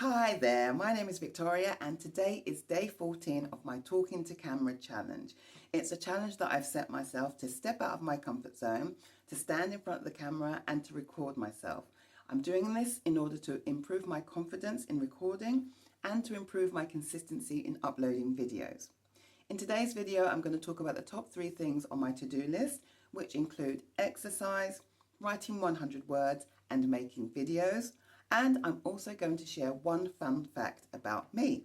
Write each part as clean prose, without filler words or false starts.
Hi there, my name is Victoria and today is day 14 of my Talking to Camera challenge. It's a challenge that I've set myself to step out of my comfort zone, to stand in front of the camera and to record myself. I'm doing this in order to improve my confidence in recording and to improve my consistency in uploading videos. In today's video, I'm going to talk about the top 3 things on my to-do list, which include exercise, writing 100 words and making videos. And I'm also going to share one fun fact about me.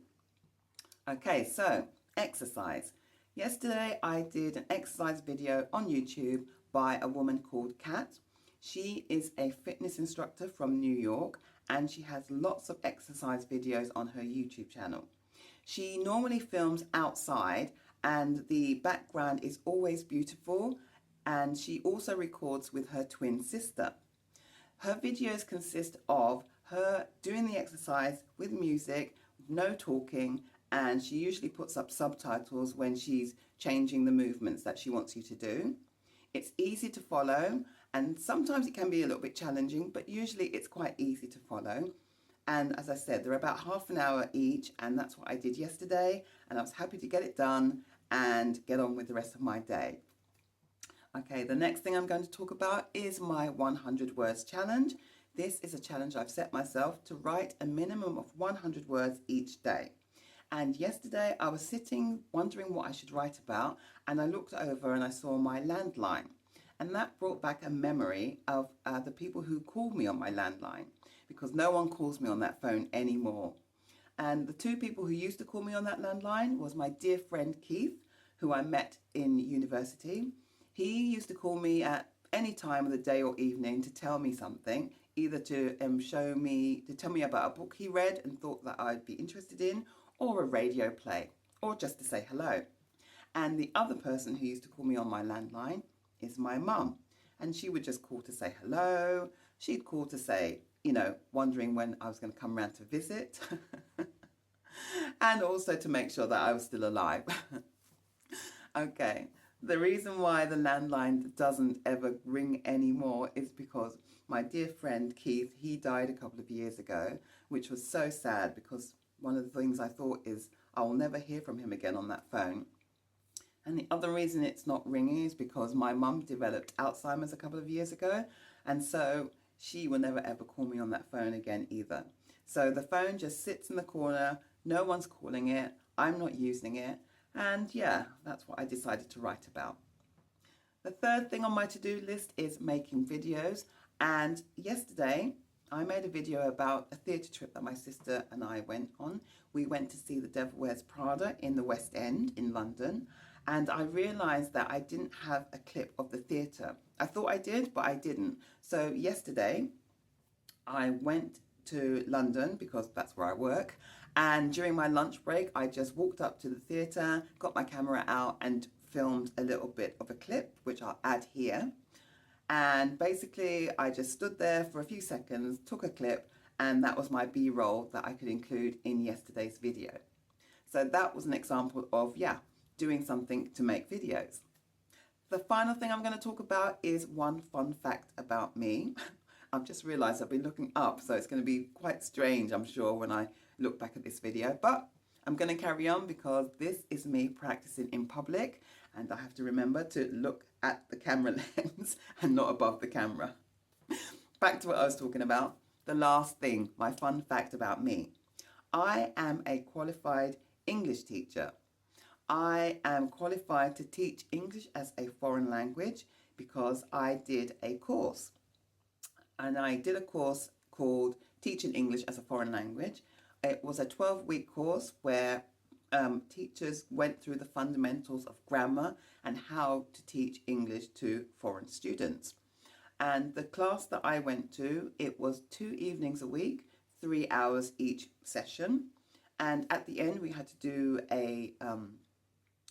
Okay, so exercise. Yesterday I did an exercise video on YouTube by a woman called Kat. She is a fitness instructor from New York and she has lots of exercise videos on her YouTube channel. She normally films outside and the background is always beautiful, and she also records with her twin sister. Her videos consist of her doing the exercise with music, no talking, and she usually puts up subtitles when she's changing the movements that she wants you to do. It's easy to follow, and sometimes it can be a little bit challenging, but usually it's quite easy to follow. And as I said, they're about half an hour each, and that's what I did yesterday, and I was happy to get it done and get on with the rest of my day. Okay, the next thing I'm going to talk about is my 100 words challenge. This is a challenge I've set myself to write a minimum of 100 words each day. And yesterday I was sitting wondering what I should write about, and I looked over and I saw my landline. And that brought back a memory of the people who called me on my landline, because no one calls me on that phone anymore. And the 2 people who used to call me on that landline was my dear friend Keith, who I met in university. He used to call me at any time of the day or evening to tell me something, either to tell me about a book he read and thought that I'd be interested in, or a radio play, or just to say hello. And the other person who used to call me on my landline is my mum. And she would just call to say hello. She'd call to say, wondering when I was going to come around to visit. And also to make sure that I was still alive. Okay. The reason why the landline doesn't ever ring anymore is because my dear friend Keith, he died a couple of years ago, which was so sad, because one of the things I thought is I will never hear from him again on that phone. And the other reason it's not ringing is because my mum developed Alzheimer's a couple of years ago, and so she will never ever call me on that phone again either. So the phone just sits in the corner, no one's calling it, I'm not using it. And yeah, that's what I decided to write about. The third thing on my to-do list is making videos. And yesterday I made a video about a theatre trip that my sister and I went on. We went to see The Devil Wears Prada in the West End in London. And I realised that I didn't have a clip of the theatre. I thought I did, but I didn't. So yesterday I went to London, because that's where I work, and during my lunch break I just walked up to the theatre, got my camera out and filmed a little bit of a clip, which I'll add here. And basically I just stood there for a few seconds, took a clip, and that was my B-roll that I could include in yesterday's video. So that was an example of, doing something to make videos. The final thing I'm going to talk about is one fun fact about me. I've just realised I've been looking up, so it's going to be quite strange, I'm sure, when I look back at this video. But I'm going to carry on, because this is me practicing in public, and I have to remember to look at the camera lens and not above the camera. Back to what I was talking about. The last thing, my fun fact about me. I am a qualified English teacher. I am qualified to teach English as a foreign language because I did a course. And I did a course called Teaching English as a Foreign Language. It was a 12-week course where teachers went through the fundamentals of grammar and how to teach English to foreign students. And the class that I went to, it was 2 evenings a week, 3 hours each session. And at the end we had to do a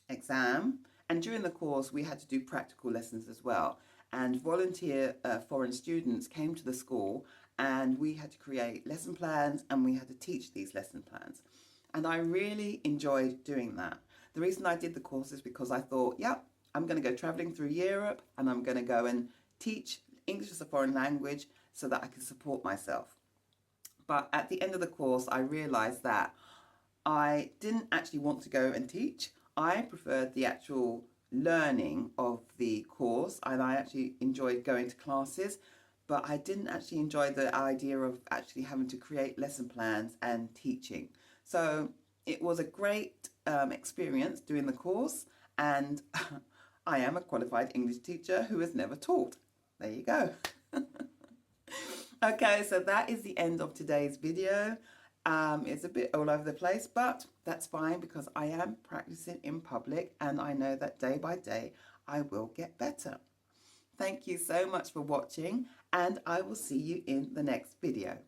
exam. And during the course we had to do practical lessons as well. And volunteer foreign students came to the school, and we had to create lesson plans and we had to teach these lesson plans. And I really enjoyed doing that. The reason I did the course is because I thought, I'm going to go traveling through Europe and I'm going to go and teach English as a foreign language so that I can support myself. But at the end of the course, I realized that I didn't actually want to go and teach. I preferred the actual learning of the course, and I actually enjoyed going to classes, but I didn't actually enjoy the idea of actually having to create lesson plans and teaching. So it was a great experience doing the course, and I am a qualified English teacher who has never taught. There you go. Okay, so that is the end of today's video. It's a bit all over the place, but that's fine because I am practicing in public and I know that day by day I will get better. Thank you so much for watching, and I will see you in the next video.